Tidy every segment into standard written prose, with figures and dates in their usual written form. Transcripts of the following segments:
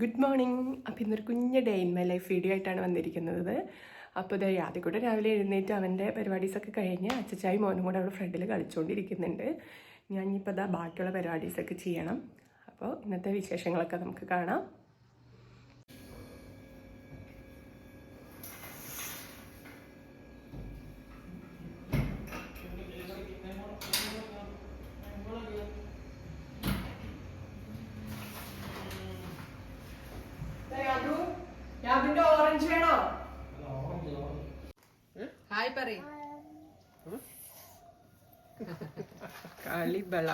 Good morning. അപ്പോൾ ഇന്നൊരു കുഞ്ഞ് day in my life video ആയിട്ടാണ് വന്നിരിക്കുന്നത്. അപ്പോൾ ഇത് ആദ്യം കൂടെ രാവിലെ എഴുന്നേറ്റ് അവൻ്റെ പരിപാടീസൊക്കെ കഴിഞ്ഞ് അച്ചച്ചായി മോനും കൂടെ അവിടെ ഫ്രണ്ടിൽ കളിച്ചുകൊണ്ടിരിക്കുന്നുണ്ട്. ഞാൻ ഇനിയിപ്പോൾ ഇതാ ബാക്കിയുള്ള പരിപാടീസൊക്കെ ചെയ്യണം. അപ്പോൾ ഇന്നത്തെ വിശേഷങ്ങളൊക്കെ നമുക്ക് കാണാം. അതിന്റെ ഓറഞ്ച് വേണോ? ഹായ് പറയും കളി ബള.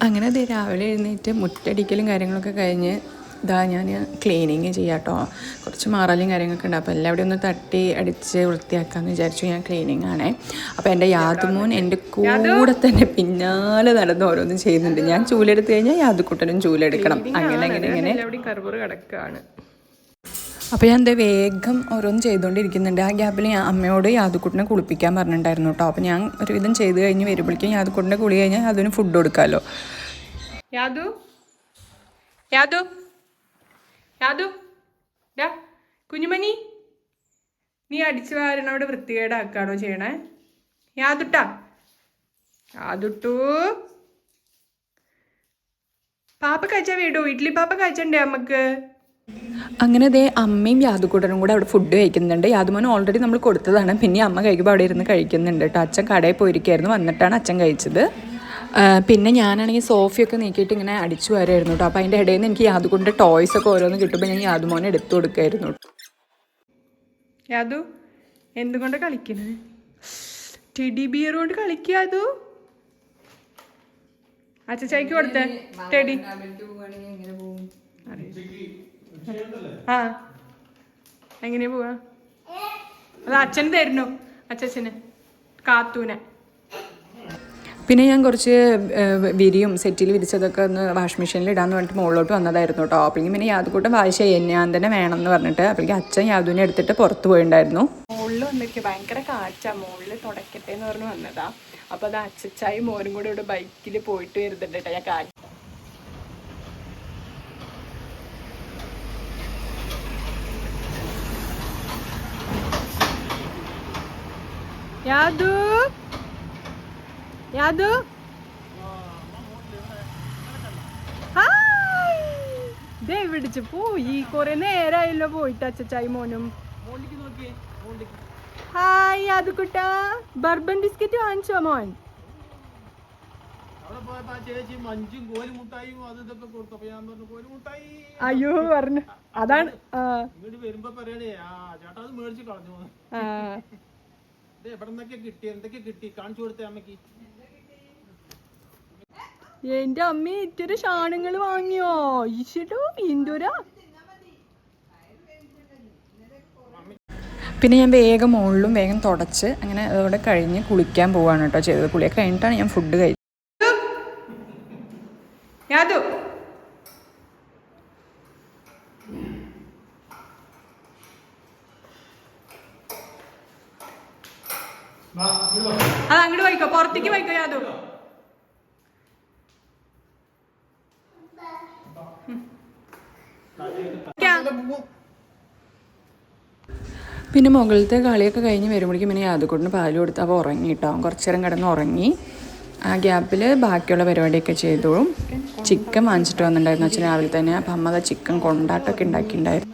അങ്ങനെ അത് രാവിലെ എഴുന്നേറ്റ് മുറ്റടിക്കലും കാര്യങ്ങളൊക്കെ കഴിഞ്ഞ് ഇതാ ഞാൻ ക്ലീനിങ് ചെയ്യാം കേട്ടോ. കുറച്ച് മാറലും കാര്യങ്ങളൊക്കെ ഉണ്ട്. അപ്പോൾ എല്ലാവരും ഒന്ന് തട്ടി അടിച്ച് വൃത്തിയാക്കാമെന്ന് വിചാരിച്ചു. ഞാൻ ക്ലീനിങ് ആണേ. അപ്പോൾ എൻ്റെ യാതുമോൻ എൻ്റെ കൂടെ തന്നെ പിന്നാലെ നടന്ന് ഓരോന്നും ചെയ്യുന്നുണ്ട്. ഞാൻ ചൂലെടുത്ത് കഴിഞ്ഞാൽ യാതുക്കുട്ടനും ചൂലെടുക്കണം. അങ്ങനെ കർബൂറ് കിടക്കുകയാണ്. അപ്പോൾ ഞാൻ എന്താ വേഗം ഓരോന്നും ചെയ്തുകൊണ്ടിരിക്കുന്നുണ്ട്. ആ ഗ്യാപ്പിൽ ഞാൻ അമ്മയോട് യാതുക്കുട്ടിനെ കുളിപ്പിക്കാൻ പറഞ്ഞിട്ടുണ്ടായിരുന്നു കേട്ടോ. അപ്പോൾ ഞാൻ ഒരുവിധം ചെയ്ത് കഴിഞ്ഞ് വരുമ്പോഴേക്കും യാതുക്കുട്ടിനെ കുളി കഴിഞ്ഞാൽ അതിന് ഫുഡ് കൊടുക്കാമല്ലോ. യാതു യാതു യാതു ഡാ കുഞ്ഞുമണി, നീ അടിച്ചു വാരണവിടെ വൃത്തികേടാക്കാണോ ചെയ്യണേ? യാതുട്ടാ യാതുട്ടു പാപ്പ കഴിച്ചാൽ വീടൂ. ഇഡ്ലി പാപ്പ കഴിച്ചണ്ടേ അമ്മക്ക്? അങ്ങനെ അതേ അമ്മയും യാതുകൂട്ടനും കൂടെ അവിടെ ഫുഡ് കഴിക്കുന്നുണ്ട്. യാതുമോൻ ഓൾറെഡി നമ്മൾ കൊടുത്തതാണ്. പിന്നെ അമ്മ കഴിക്കുമ്പോൾ അവിടെ ഇരുന്ന് കഴിക്കുന്നുണ്ട് കേട്ടോ. അച്ഛൻ കടയിൽ പോയിരിക്കുകയായിരുന്നു, വന്നിട്ടാണ് അച്ഛൻ കഴിച്ചത്. പിന്നെ ഞാനാണെങ്കിൽ സോഫയൊക്കെ നീക്കിയിട്ട് ഇങ്ങനെ അടിച്ചു വരുമായിരുന്നു കേട്ടോ. അപ്പോൾ അതിൻ്റെ ഇടയിൽ നിന്ന് എനിക്ക് യാതുകൊണ്ട് ടോയ്സൊക്കെ ഓരോന്ന് കിട്ടുമ്പോൾ ഞാൻ യാതുമോനെ എടുത്തു കൊടുക്കായിരുന്നു. യാതു എന്തുകൊണ്ട് കളിക്കുന്നത്? ടെഡി ബിയർ കൊണ്ട് കളിക്കുക. അത് അച്ചച്ചായിക്ക് കൊടുത്തേ ടെഡി. ആ എങ്ങനെയാ പോവാ? അത് അച്ഛൻ തരുന്നു, അച്ഛന് കാത്തൂനെ. പിന്നെ ഞാൻ കുറച്ച് വിരിയും സെറ്റിൽ വിരിച്ചതൊക്കെ ഒന്ന് വാഷ് മെഷീനിൽ ഇടാന്ന് പറഞ്ഞിട്ട് മുകളിലോട്ട് വന്നതായിരുന്നു കേട്ടോ. അപ്പോഴേക്കും പിന്നെ യാതുക്കൂട്ടം വാശിയായി ഞാൻ തന്നെ വേണം എന്ന് പറഞ്ഞിട്ട് അപ്പോഴേക്കും അച്ഛൻ യാതുവിനെ എടുത്തിട്ട് പുറത്ത് പോയിണ്ടായിരുന്നു. മുകളിൽ വന്നിരിക്കുക ഭയങ്കര കാറ്റാ, മുകളിൽ തുടക്കട്ടെ എന്ന് പറഞ്ഞ് വന്നതാ. അപ്പോൾ അത് അച്ചച്ചായി മോനും കൂടെ ഇവിടെ ബൈക്കിൽ പോയിട്ട് വരുന്നുണ്ട് കേട്ടോ. ഞാൻ കാറ്റ് യാതു യാതു ദേ പിടിച്ച് പോയി. കുറെ നേരമായല്ലോ പോയിട്ട് അച്ചച്ചായി മോനും. ഹായ് യാതുക്കുട്ടാ, ബർബൻ ബിസ്ക്കറ്റ് വാങ്ങിച്ചോ മോൻ? അയ്യോ പറഞ്ഞു അതാണ്. എന്റെ അമ്മ ഇറ്റൊരു ഷാണുങ്ങൾ വാങ്ങിയോ? ഈശോ ഇന്ദുരാ. പിന്നെ ഞാൻ വേഗം മുകളിലും വേഗം തുടച്ച് അങ്ങനെ അതോടെ കഴിഞ്ഞ് കുളിക്കാൻ പോവാണ് കേട്ടോ ചെയ്തത്. കുളിയൊക്കെ കഴിഞ്ഞിട്ടാണ് ഞാൻ ഫുഡ് കഴിച്ചത്. അത് അങ്ങോട്ട് പോയിക്കോ, പുറത്തേക്ക് പോയിക്കോ യാതു. പിന്നെ മുകളിലത്തെ കളിയൊക്കെ കഴിഞ്ഞ് വരുമ്പോഴേക്കും പിന്നെ യാതുക്കൂട്ടിന് പാല് കൊടുത്ത് അവ ഉറങ്ങിയിട്ടാവും. കുറച്ചു നേരം കിടന്ന് ഉറങ്ങി. ആ ഗ്യാപ്പിൽ ബാക്കിയുള്ള പരിപാടിയൊക്കെ ചെയ്തു. ചിക്കൻ വാങ്ങിച്ചിട്ട് വന്നിട്ടുണ്ടായിരുന്നു അച്ഛൻ രാവിലെ തന്നെ. അപ്പം അമ്മ അത് ചിക്കൻ കൊണ്ടാട്ടമൊക്കെ ഉണ്ടാക്കിയിട്ടുണ്ടായിരുന്നു.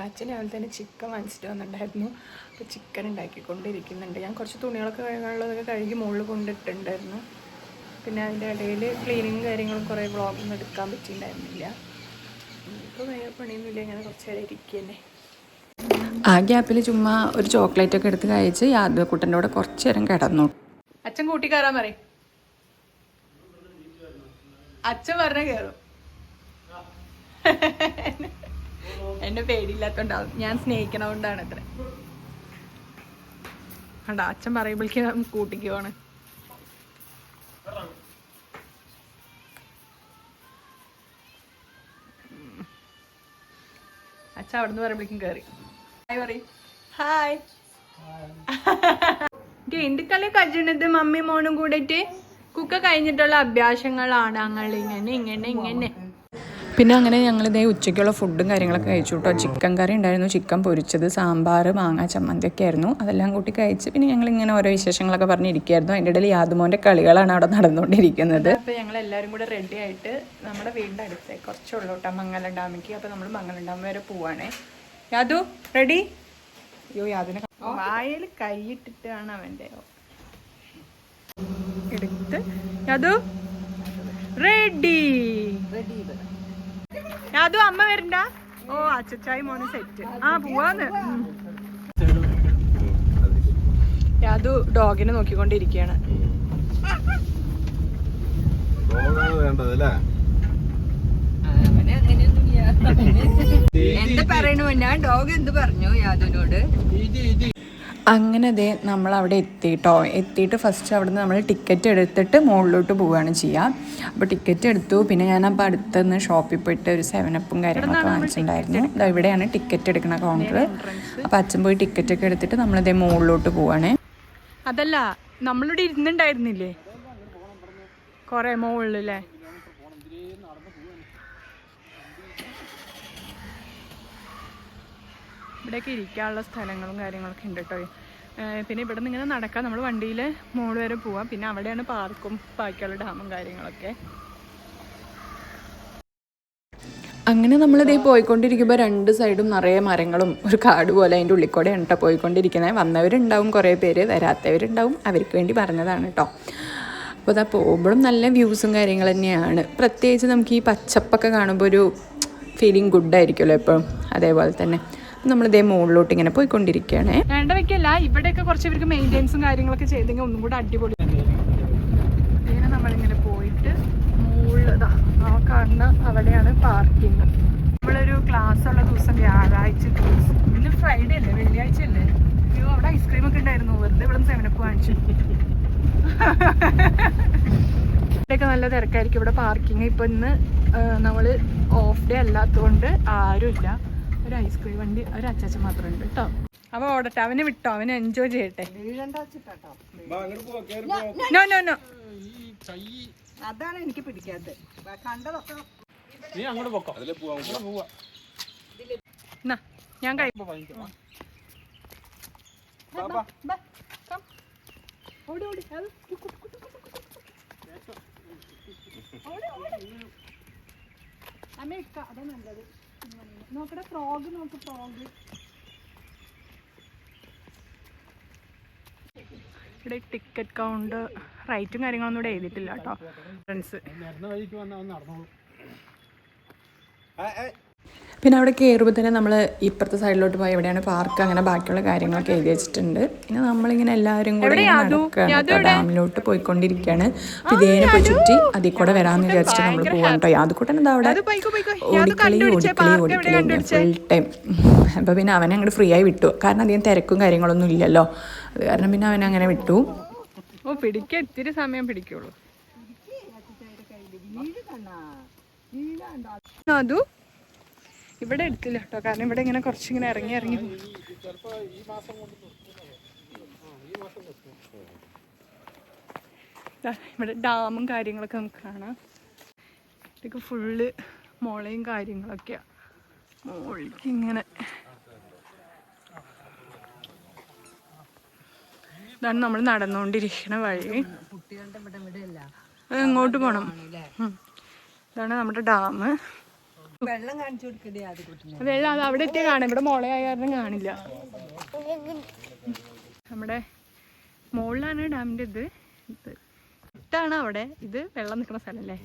അച്ഛൻ രാവിലെ തന്നെ ചിക്കൻ വാങ്ങിച്ചിട്ട് വന്നിട്ടുണ്ടായിരുന്നു. അപ്പോൾ ചിക്കൻ ഉണ്ടാക്കിക്കൊണ്ടിരിക്കുന്നുണ്ട്. ഞാൻ കുറച്ച് തുണികളൊക്കെ കഴുകാനുള്ളതൊക്കെ കഴുകി മുകളിൽ കൊണ്ടിട്ടുണ്ടായിരുന്നു. പിന്നെ അതിൻ്റെ ഇടയിൽ ക്ലീനിങ് കാര്യങ്ങളും കുറേ വ്ളോഗൊന്നും എടുക്കാൻ പറ്റിയിട്ടുണ്ടായിരുന്നില്ല. ഇപ്പോൾ വേറെ പണിയൊന്നുമില്ല, ഇങ്ങനെ കുറച്ച് നേരം ഇരിക്കുകയല്ലേ. ആ ഗ്യാപ്പിൽ ചുമ്മാ ഒരു ചോക്ലേറ്റൊക്കെ എടുത്ത് കഴിച്ച് യാദവക്കുട്ടൻ്റെ കൂടെ കുറച്ച് നേരം കിടന്നു. അച്ഛൻ കൂട്ടി കയറാൻ പറയും. അച്ഛൻ പറഞ്ഞ കയറും. എന്നെ പേടിയില്ലാത്തോണ്ടാവും, ഞാൻ സ്നേഹിക്കണോണ്ടാണ് അത്ര. കണ്ട അച്ഛൻ പറയുമ്പോഴേക്കും കൂട്ടിക്ക് പോണ്. അച്ഛൻ അവിടെ നിന്ന് പറയുമ്പോഴേക്കും കയറി ഹായ് പറയും. ഹായ് ഗെയിൻകളി കജണത് മമ്മി മോനും കൂടിയിട്ട് കുക്ക കഴിഞ്ഞിട്ടുള്ള അഭ്യാസങ്ങളാണ് ഞങ്ങൾ ഇങ്ങനെ. പിന്നെ അങ്ങനെ ഞങ്ങളിതേ ഉച്ചയ്ക്കുള്ള ഫുഡും കാര്യങ്ങളൊക്കെ കഴിച്ചു കേട്ടോ. ചിക്കൻ കറി ഉണ്ടായിരുന്നു, ചിക്കൻ പൊരിച്ചത്, സാമ്പാർ, മാങ്ങ ചമ്മന്തിയൊക്കെ ആയിരുന്നു. അതെല്ലാം കൂട്ടി കഴിച്ച് പിന്നെ ഞങ്ങളിങ്ങനെ ഓരോ വിശേഷങ്ങളൊക്കെ പറഞ്ഞിരിക്കുകയായിരുന്നു. അതിൻ്റെ ഇടയിൽ യാദുമോൻ്റെ കളികളാണ് അവിടെ നടന്നുകൊണ്ടിരിക്കുന്നത്. അപ്പോൾ ഞങ്ങൾ എല്ലാവരും കൂടെ റെഡി ആയിട്ട് നമ്മുടെ വീടിൻ്റെ അടുത്ത് കുറച്ചുള്ളൂ കേട്ടോ മംഗലം ഡാമിക്ക്. അപ്പോൾ നമ്മൾ മംഗലം ഡാം വരെ പോവാണേ. യാദു റെഡി? അയ്യോ യാദുവിനെ വായയിൽ കൈയിട്ടിട്ടാണ് അവൻ്റെ എടുത്ത്. യാദു റെഡി? യാദു അമ്മ വരണ്ട? ഓ അച്ചായി മോന് സെറ്റ്. ആ പോവാന്ന്. യാദു ഡോഗിനെ നോക്കിക്കൊണ്ടിരിക്കുകയാണ്. എന്ത് പറയണു ഞാൻ ഡോഗ് എന്ത് പറഞ്ഞു യാദുവിനോട്? അങ്ങനെ ദേ നമ്മളവിടെ എത്തിയിട്ട് ഫസ്റ്റ് അവിടെ നിന്ന് നമ്മൾ ടിക്കറ്റ് എടുത്തിട്ട് മുകളിലോട്ട് പോവുകയാണ് ചെയ്യുക. അപ്പോൾ ടിക്കറ്റ് എടുത്തു. പിന്നെ ഞാനപ്പോൾ അടുത്തുനിന്ന് ഷോപ്പിൽ പോയിട്ട് ഒരു 7-Upഉം കാര്യങ്ങളൊക്കെ വാങ്ങിച്ചിട്ടുണ്ടായിരുന്നു. ഇവിടെയാണ് ടിക്കറ്റ് എടുക്കുന്ന കൗണ്ടർ. അപ്പോൾ അച്ഛൻ പോയി ടിക്കറ്റൊക്കെ എടുത്തിട്ട് നമ്മളിതേ മുകളിലോട്ട് പോവുകയാണ്. അതല്ല നമ്മളിവിടെ ഇരുന്നുണ്ടായിരുന്നില്ലേ കുറേ മുകളിലല്ലേ? ഇവിടെയൊക്കെ ഇരിക്കാനുള്ള സ്ഥലങ്ങളും കാര്യങ്ങളൊക്കെ ഉണ്ട് കേട്ടോ. പിന്നെ ഇവിടെ നിന്ന് ഇങ്ങനെ നടക്കാം. നമ്മൾ വണ്ടിയിൽ മുകളിൽ വരെ പോവാം. പിന്നെ അവിടെയാണ് പാർക്കും ബാക്കിയുള്ള ഡാമും കാര്യങ്ങളൊക്കെ. അങ്ങനെ നമ്മളിതേ പോയിക്കൊണ്ടിരിക്കുമ്പോൾ 2 സൈഡും നിറയെ മരങ്ങളും ഒരു കാട് പോലെ അതിൻ്റെ ഉള്ളിൽ കൂടെയാണ് കേട്ടോ പോയിക്കൊണ്ടിരിക്കുന്നത്. വന്നവരുണ്ടാവും കുറേ പേര്, വരാത്തവരുണ്ടാവും. അവർക്ക് വേണ്ടി പറഞ്ഞതാണ് കേട്ടോ. അപ്പോൾ അതാ പോകുമ്പോഴും നല്ല വ്യൂസും കാര്യങ്ങൾ തന്നെയാണ്. പ്രത്യേകിച്ച് നമുക്ക് ഈ പച്ചപ്പൊക്കെ കാണുമ്പോൾ ഒരു ഫീലിംഗ് ഗുഡായിരിക്കുമല്ലോ എപ്പോഴും. അതേപോലെ തന്നെ നമ്മളിതേ മുകളിലോട്ട് ഇങ്ങനെ പോയിക്കൊണ്ടിരിക്കുകയാണ്. വേണ്ട വെക്കല്ല, ഇവിടെയൊക്കെ കുറച്ച് ഇവർക്ക് മെയിൻ്റെനൻസും കാര്യങ്ങളൊക്കെ ചെയ്തെങ്കിൽ ഒന്നും കൂടെ അടിപൊളി. ഇങ്ങനെ നമ്മളിങ്ങനെ പോയിട്ട് മുകളിലതാ ആ കാണുന്ന അവിടെയാണ് പാർക്കിങ്. നമ്മളൊരു ക്ലാസ് ഉള്ള ദിവസം വ്യാഴാഴ്ച ദിവസം, ഇന്ന് ഫ്രൈഡേ അല്ലേ, വെള്ളിയാഴ്ച അല്ലേ? അയ്യോ അവിടെ ഐസ്ക്രീമൊക്കെ ഉണ്ടായിരുന്നു. വെറുതെ ഇവിടെ 7-Up വാങ്ങിച്ചു. ഇവിടെയൊക്കെ നല്ല തിരക്കായിരിക്കും ഇവിടെ പാർക്കിങ്. ഇപ്പം ഇന്ന് നമ്മൾ ഓഫ് ഡേ അല്ലാത്തതുകൊണ്ട് ആരുമില്ല. ഒരു ഐസ്ക്രീം വണ്ടി ഒരു അച്ചാച്ചൻ മാത്രമേ ഉണ്ട് കേട്ടോ. അവ ഓടട്ടെ, അവനെ വിട്ടോ, അവനെ എൻജോയ് ചെയ്യട്ടെ. നോ നോ നോ, അതാണ് എനിക്ക് പിടിക്കാത്തത്. കണ്ടതൊക്കെ ഞാൻ അതാ നല്ലത്. നോക്കട്ടെ ഫ്രോഗ്, നോക്ക് ഫ്രോഗ്. ഇവിടെ ടിക്കറ്റ് കൗണ്ട് റൈറ്റും കാര്യങ്ങളൊന്നും ഇവിടെ എഴുതിയിട്ടില്ല കേട്ടോ. ഫ്രണ്ട്സ് പിന്നെ അവിടെ കയറുമ്പോൾ തന്നെ നമ്മൾ ഇപ്പുറത്തെ സൈഡിലോട്ട് പോയി എവിടെയാണ് പാർക്ക്, അങ്ങനെ ബാക്കിയുള്ള കാര്യങ്ങളൊക്കെ എഴുതി വെച്ചിട്ടുണ്ട്. പിന്നെ നമ്മളിങ്ങനെ എല്ലാവരും കൂടെ ഡാമിലോട്ട് പോയിക്കൊണ്ടിരിക്കുകയാണ്. ഇതേനെ പോയി ചുറ്റി അതിൽ കൂടെ വരാമെന്ന് വിചാരിച്ചിട്ട് നമ്മൾ പോകാൻ കേട്ടോ. യാതുക്കൂട്ടൻ എന്താ അവിടെ ഓടിക്കളി ഫുൾ ടൈം. അപ്പോൾ പിന്നെ അവനെ അങ്ങോട്ട് ഫ്രീ ആയി വിട്ടു. കാരണം അധികം തിരക്കും കാര്യങ്ങളൊന്നും ഇല്ലല്ലോ. അത് കാരണം പിന്നെ അവനെ അങ്ങനെ വിട്ടു. ഓ പിടിക്കാൻ ഇത്തിരി സമയം പിടിക്കുള്ളൂ. അതു ഇവിടെ എടുത്തില്ല കേട്ടോ, കാരണം ഇവിടെ ഇങ്ങനെ കുറച്ചിങ്ങനെ ഇറങ്ങി ഇവിടെ ഡാമും കാര്യങ്ങളൊക്കെ നമുക്ക് കാണാം. ഇതൊക്കെ ഫുള്ള് മുളയും കാര്യങ്ങളൊക്കെയാ. മുകളിലേക്ക് ഇങ്ങനെ ഇതാണ് നമ്മൾ നടന്നുകൊണ്ടിരിക്കുന്ന വഴി. എങ്ങോട്ട് പോണം? ഇതാണ് നമ്മുടെ ഡാം. വെള്ളം കാണിച്ചു കൊടുക്കണ്ടേ? വെള്ളം അത് അവിടെ എത്തിയാൽ കാണാം. ഇവിടെ മുളയായ കാരണം കാണില്ല. നമ്മുടെ മുകളിലാണ് ഡാമിൻ്റെ ഇത്. ഇതാണ് അവിടെ. ഇത് വെള്ളം നിൽക്കുന്ന സ്ഥലല്ലേ?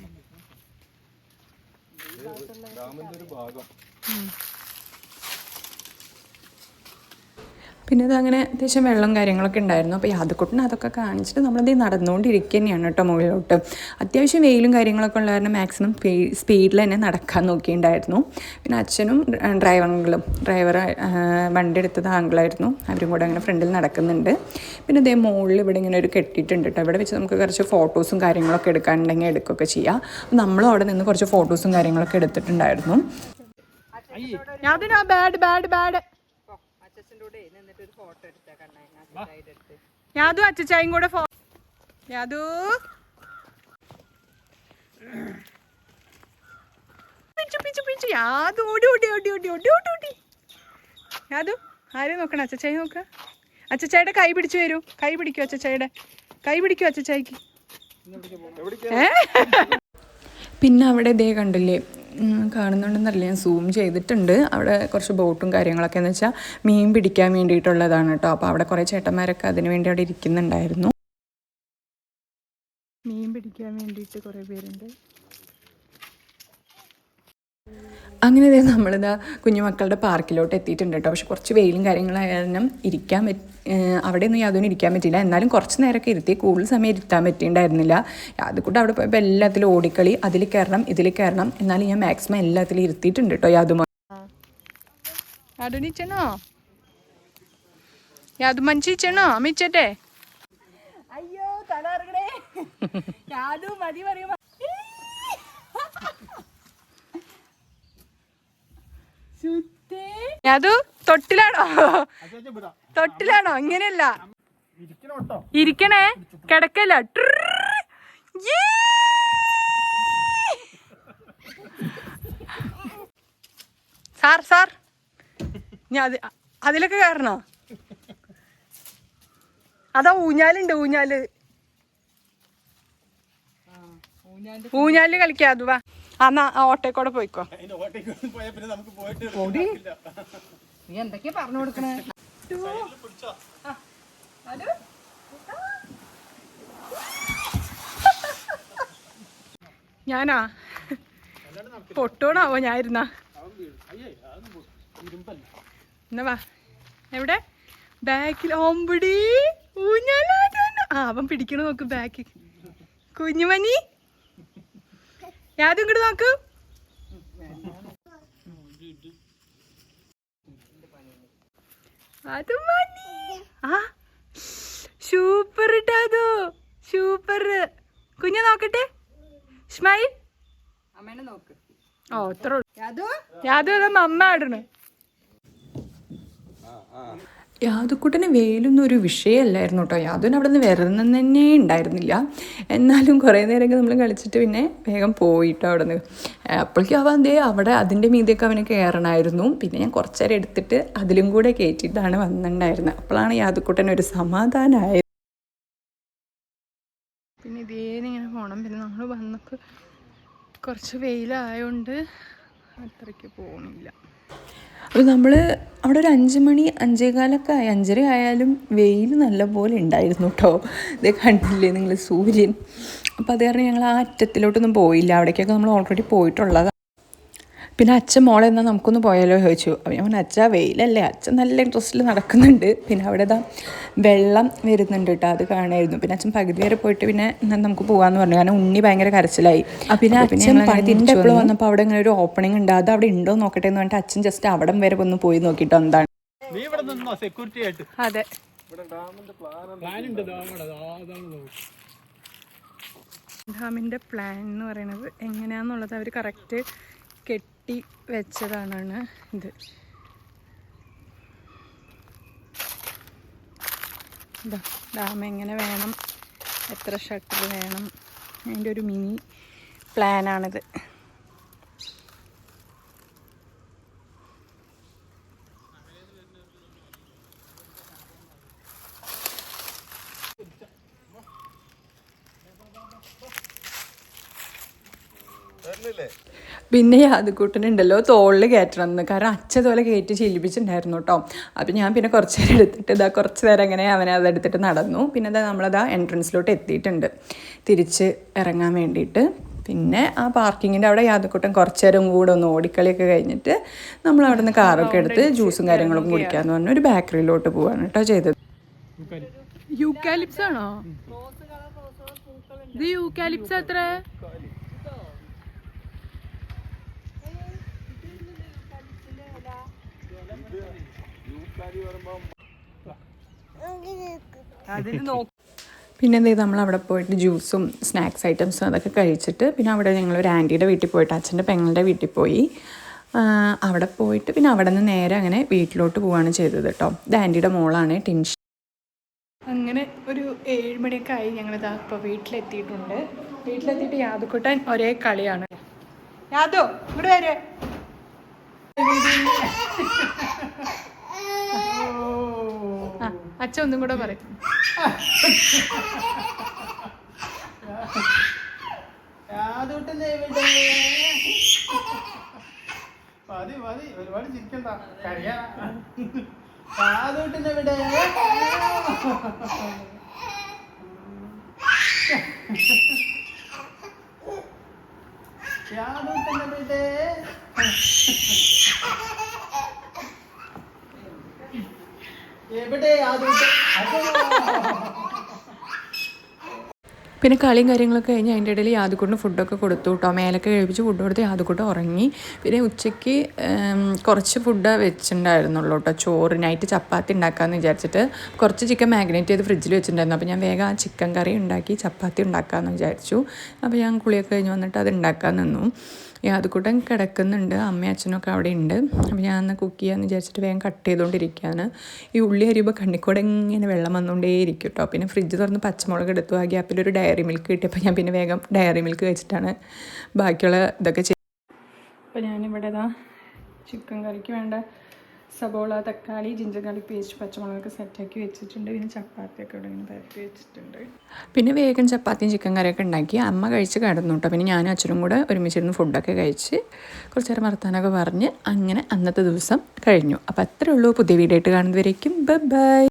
പിന്നെ അതങ്ങനെ അത്യാവശ്യം വെള്ളം കാര്യങ്ങളൊക്കെ ഉണ്ടായിരുന്നു. അപ്പോൾ യാദക്കുട്ടന് അതൊക്കെ കാണിച്ചിട്ട് നമ്മളത് നടന്നുകൊണ്ടിരിക്കുക തന്നെയാണ് കേട്ടോ മുകളിലോട്ട്. അത്യാവശ്യം വെയിലും കാര്യങ്ങളൊക്കെ ഉള്ള കാരണം മാക്സിമം സ്പീഡിൽ തന്നെ നടക്കാൻ നോക്കിയിട്ടുണ്ടായിരുന്നു. പിന്നെ അച്ഛനും ഡ്രൈവർ വണ്ടി എടുത്തത് ആംഗിളായിരുന്നു. അവരും കൂടെ അങ്ങനെ ഫ്രണ്ടിൽ നടക്കുന്നുണ്ട്. പിന്നെ ഇതേ മുകളിൽ ഇവിടെ ഇങ്ങനെ ഒരു കെട്ടിയിട്ടുണ്ട് കേട്ടോ. ഇവിടെ വെച്ച് നമുക്ക് കുറച്ച് ഫോട്ടോസും കാര്യങ്ങളൊക്കെ എടുക്കാനുണ്ടെങ്കിൽ എടുക്കുകയൊക്കെ ചെയ്യാം. അപ്പോൾ നമ്മളും അവിടെ നിന്ന് കുറച്ച് ഫോട്ടോസും കാര്യങ്ങളൊക്കെ എടുത്തിട്ടുണ്ടായിരുന്നു. ഫോട്ടോ എടുത്താ കണ്ണ യാതു അച്ചായും കൂടെ യാതു യാതു ഓടി ഓടി ഓടി ഓടി ഓടി ഓടി ഓടി യാതു ആരെയും നോക്കണം അച്ചായി നോക്ക അച്ചായിയുടെ കൈ പിടിച്ചു വരൂ കൈ പിടിക്കൂ അച്ചായിയുടെ കൈ പിടിക്കൂ അച്ചായിക്ക് പിന്നെ അവിടെ ഇതേ കണ്ടില്ലേ കാണുന്നുണ്ടെന്നറിയില്ല ഞാൻ സൂം ചെയ്തിട്ടുണ്ട് അവിടെ കുറച്ച് ബോട്ടും കാര്യങ്ങളൊക്കെ എന്ന് വെച്ചാൽ മീൻ പിടിക്കാൻ വേണ്ടിയിട്ടുള്ളതാണ് കേട്ടോ അപ്പോൾ അവിടെ കുറേ ചേട്ടന്മാരൊക്കെ അതിന് വേണ്ടി അവിടെ ഇരിക്കുന്നുണ്ടായിരുന്നു മീൻ പിടിക്കാൻ വേണ്ടിയിട്ട് കുറേ പേരുണ്ട് അങ്ങനെ നമ്മളിതാ കുഞ്ഞുമക്കളുടെ പാർക്കിലോട്ട് എത്തിയിട്ടുണ്ട് കേട്ടോ പക്ഷെ കുറച്ച് വെയിലും കാര്യങ്ങളായ കാരണം അവിടെ ഒന്നും യാതൊന്നും ഇരിക്കാൻ പറ്റിയില്ല എന്നാലും കുറച്ച് നേരമൊക്കെ ഇരുത്തി കൂടുതൽ സമയം ഇരുത്താൻ പറ്റിയിട്ടുണ്ടായിരുന്നില്ല അതുകൊണ്ട് അവിടെ പോയപ്പോൾ എല്ലാത്തിലും ഓടിക്കളി അതിൽ കയറണം ഇതിൽ കയറണം എന്നാലും ഞാൻ മാക്സിമം എല്ലാത്തിലും ഇരുത്തിയിട്ടുണ്ട് കേട്ടോ യാതുമോനോ യാതുമഞ്ചിച്ചണോ അമ്മിച്ചട്ടെ അയ്യോ തലറങ്ങണേ യാതു മതി പറയുമ്പോ യാതു തൊട്ടിലാണോ ഇങ്ങനെയല്ല ഇരിക്കണേ കിടക്കല്ല സാർ ഞാൻ അതിലൊക്കെ കയറണോ അതാ ഊഞ്ഞാലുണ്ട് ഊഞ്ഞാലിൽ കളിക്കാ അത് വാ എന്നാ ഓട്ടോക്കൂടെ പോയിക്കോ നീ എന്തൊക്കെയാ പറഞ്ഞു കൊടുക്കണേ ഞാനാ പൊട്ടോണാവോ ഞാൻ ഇരുന്നാ എന്നാ വാ എവിടെ ബാക്കിൽ ഓമ്പടി ഊഞ്ഞാലാട്ടാണ് അവൻ പിടിക്കണ നോക്ക് ബാക്കിൽ കുഞ്ഞുമണി യാതും ഇങ്ങോട്ട് നോക്കൂ അത് മതി ആ സൂപ്പർ ഇട്ടു സൂപ്പർ കുഞ്ഞു നോക്കട്ടെ സ്മൈൽ അമ്മേനെ നോക്ക് ഓ അത്ര യാതു യാതു അമ്മ ആടണ് യാതുക്കുട്ടന് വെയിലൊന്നും ഒരു വിഷയമല്ലായിരുന്നു കേട്ടോ യാതുവിന് അവിടെ നിന്ന് വരുന്ന തന്നെ ഉണ്ടായിരുന്നില്ല എന്നാലും കുറേ നേരമൊക്കെ നമ്മൾ കളിച്ചിട്ട് പിന്നെ വേഗം പോയിട്ടോ അവിടെ നിന്ന് അപ്പോഴേക്കും അവൻ അവിടെ അതിൻ്റെ മീതിയൊക്കെ അവന് കയറണമായിരുന്നു പിന്നെ ഞാൻ കുറച്ച് നേരം എടുത്തിട്ട് അതിലും കൂടെ കയറ്റിയിട്ടാണ് വന്നിട്ടുണ്ടായിരുന്നത് അപ്പോഴാണ് യാതുക്കുട്ടനൊരു സമാധാനമായത് പിന്നെ ഇതേനിങ്ങനെ പോകണം പിന്നെ നമ്മൾ വന്നൊക്കെ കുറച്ച് വെയിലായതുകൊണ്ട് അത്രയ്ക്ക് പോകണില്ല അപ്പോൾ നമ്മൾ അവിടെ ഒരു 5 മണി 5:15 ആയി 5:30 ആയാലും വെയിൽ നല്ലപോലെ ഉണ്ടായിരുന്നു കേട്ടോ ഇത് കണ്ടില്ലേ നിങ്ങൾ സൂര്യൻ അപ്പോൾ അത് കാരണം ഞങ്ങൾ ആ അറ്റത്തിലോട്ടൊന്നും പോയില്ല അവിടേക്കൊക്കെ നമ്മൾ ഓൾറെഡി പോയിട്ടുള്ളതാണ് പിന്നെ അച്ഛൻ മോളെ എന്നാൽ നമുക്കൊന്ന് പോയാലോ ചോദിച്ചു അപ്പോൾ ഞാൻ അച്ഛാ വെയിലല്ലേ അച്ഛൻ നല്ല ഇൻട്രസ്റ്റിൽ നടക്കുന്നുണ്ട് പിന്നെ അവിടെ വെള്ളം വരുന്നുണ്ട് കേട്ടോ അത് കാണായിരുന്നു പിന്നെ അച്ഛൻ പകുതി വരെ പോയിട്ട് പിന്നെ നമുക്ക് പോകാമെന്ന് പറഞ്ഞു കാരണം ഉണ്ണി ഭയങ്കര കരച്ചിലായി പിന്നെ അച്ഛൻ തിരിച്ചെപ്പോഴും വന്നപ്പോൾ അവിടെ ഇങ്ങനെ ഒരു ഓപ്പണിംഗ് ഉണ്ട് അത് അവിടെ ഉണ്ടോ നോക്കട്ടെ എന്ന് പറഞ്ഞിട്ട് അച്ഛൻ ജസ്റ്റ് അവിടം വരെ ഒന്ന് പോയി നോക്കിയിട്ട് എന്താണ് അതെ ഡാമിൻ്റെ പ്ലാൻ എന്ന് പറയുന്നത് എങ്ങനെയാണെന്നുള്ളത് അവർ കറക്റ്റ് കെട്ടി വെച്ചതാണ് ഇത് ഡാം എങ്ങനെ വേണം എത്ര ഷട്ടർ വേണം അതിൻ്റെ ഒരു മിനി പ്ലാനാണിത് പിന്നെ യാതുക്കൂട്ടനുണ്ടല്ലോ തോളിൽ കയറ്റണം എന്ന് കാരണം അച്ഛതുപോലെ കയറ്റി ശീലിപ്പിച്ചിട്ടുണ്ടായിരുന്നു കേട്ടോ അപ്പം ഞാൻ പിന്നെ കുറച്ച് നേരം എടുത്തിട്ട് കുറച്ച് നേരം അങ്ങനെ അവനെ അതെടുത്തിട്ട് നടന്നു പിന്നെ നമ്മളതാ എൻട്രൻസിലോട്ട് എത്തിയിട്ടുണ്ട് തിരിച്ച് ഇറങ്ങാൻ വേണ്ടിയിട്ട് പിന്നെ ആ പാർക്കിങ്ങിൻ്റെ അവിടെ യാതുക്കൂട്ടൻ കുറച്ച് നേരം കൂടെ ഒന്ന് ഓടിക്കളിയൊക്കെ കഴിഞ്ഞിട്ട് നമ്മൾ അവിടെ നിന്ന് കാറൊക്കെ എടുത്ത് ജ്യൂസും കാര്യങ്ങളും കുടിക്കാമെന്ന് പറഞ്ഞു ഒരു ബേക്കറിയിലോട്ട് പോവാണ് കേട്ടോ ചെയ്തത് യൂക്കാലിപ്സ് ആണോ ഇത് യൂക്കാലിപ്സ് എത്ര പിന്നെ എന്താ നമ്മൾ അവിടെ പോയിട്ട് ജ്യൂസും സ്നാക്സ് ഐറ്റംസും അതൊക്കെ കഴിച്ചിട്ട് പിന്നെ അവിടെ ഞങ്ങൾ ഒരു ആൻറ്റിയുടെ വീട്ടിൽ പോയിട്ട് അച്ഛൻ്റെ പെങ്ങളുടെ വീട്ടിൽ പോയി അവിടെ പോയിട്ട് പിന്നെ അവിടെ നിന്ന് നേരെ അങ്ങനെ വീട്ടിലോട്ട് പോവുകയാണ് ചെയ്തത് കേട്ടോ. ഇത് ആൻറ്റിയുടെ മോളാണ് ടിൻഷ്. അങ്ങനെ ഒരു 7 മണിയൊക്കെ ആയി. ഞങ്ങളിതാ ഇപ്പോൾ വീട്ടിലെത്തിയിട്ടുണ്ട്. വീട്ടിലെത്തിയിട്ട് യാദുക്കുട്ടൻ ഒരേ കളിയാണ്. യാദു ഇവിടെ വരെ. അച്ഛൻ ഒന്നും കൂടെ പറയും. ഒരുപാട് ചിരിക്കണ്ട. പിന്നെ കളിയും കാര്യങ്ങളൊക്കെ കഴിഞ്ഞ് അതിൻ്റെ ഇടയിൽ യാദുക്കുട്ടിന് ഫുഡൊക്കെ കൊടുത്തു കേട്ടോ. മേലൊക്കെ കഴിപ്പിച്ച് ഫുഡ് കൊടുത്ത് യാദുക്കുട്ടി ഉറങ്ങി. പിന്നെ ഉച്ചയ്ക്ക് കുറച്ച് ഫുഡ് വെച്ചിട്ടുണ്ടായിരുന്നുള്ളൂ കേട്ടോ. ചോറ് നൈറ്റ് ചപ്പാത്തി ഉണ്ടാക്കാമെന്ന് വിചാരിച്ചിട്ട് കുറച്ച് ചിക്കൻ മാഗ്നേറ്റ് ചെയ്ത് ഫ്രിഡ്ജിൽ വെച്ചിട്ടുണ്ടായിരുന്നു. അപ്പോൾ ഞാൻ വേഗം ആ ചിക്കൻ കറി ഉണ്ടാക്കി ചപ്പാത്തി ഉണ്ടാക്കാമെന്ന് വിചാരിച്ചു. അപ്പോൾ ഞാൻ കുളിയൊക്കെ കഴിഞ്ഞ് വന്നിട്ട് അത് ഉണ്ടാക്കാൻ നിന്നു. യാദുക്കുട്ടൻ കിടക്കുന്നുണ്ട്, അമ്മയും അച്ഛനൊക്കെ അവിടെ ഉണ്ട്. അപ്പോൾ ഞാൻ അന്ന് കുക്ക് ചെയ്യാമെന്ന് വിചാരിച്ചിട്ട് വേഗം കട്ട് ചെയ്തുകൊണ്ടിരിക്കുകയാണ്. ഈ ഉള്ളി അരിയുമ്പോൾ കണ്ണിക്കൂടെ ഇങ്ങനെ വെള്ളം വന്നുകൊണ്ടേയിരിക്കും കേട്ടോ. പിന്നെ ഫ്രിഡ്ജ് തുറന്ന് പച്ചമുളക് എടുത്തു. ആ ഗ്യാപ്പിലൊരു ഡയറി മിൽക്ക് കിട്ടിയപ്പോൾ ഞാൻ പിന്നെ വേഗം ഡയറി മിൽക്ക് വെച്ചിട്ടാണ് ബാക്കിയുള്ള ഇതൊക്കെ ചെയ്യുന്നത്. അപ്പോൾ ഞാനിവിടെ ചിക്കൻ കറിക്ക് വേണ്ട സബോള, തക്കാളി, ജിഞ്ചർ ഗാർലിക് പേസ്റ്റ്, പച്ചമുളകൊക്കെ സെറ്റാക്കി വെച്ചിട്ടുണ്ട്. പിന്നെ ചപ്പാത്തിയൊക്കെ ഇവിടെ ഇങ്ങനെ പരത്തി വെച്ചിട്ടുണ്ട്. പിന്നെ വേഗം ചപ്പാത്തിയും ചിക്കൻ കറിയൊക്കെ ഉണ്ടാക്കി അമ്മ കഴിച്ച് കിടന്നു കേട്ടോ. പിന്നെ ഞാനും അച്ഛനും കൂടെ ഒരുമിച്ചിരുന്ന് ഫുഡൊക്കെ കഴിച്ച് കുറച്ച് നേരം വർത്താനമൊക്കെ പറഞ്ഞ് അങ്ങനെ അന്നത്തെ ദിവസം കഴിഞ്ഞു. അപ്പോൾ അത്രേ ഉള്ളൂ. പുതിയ വീഡിയോ ആയിട്ട് കാണുന്നവരേക്കും ബൈ ബൈ.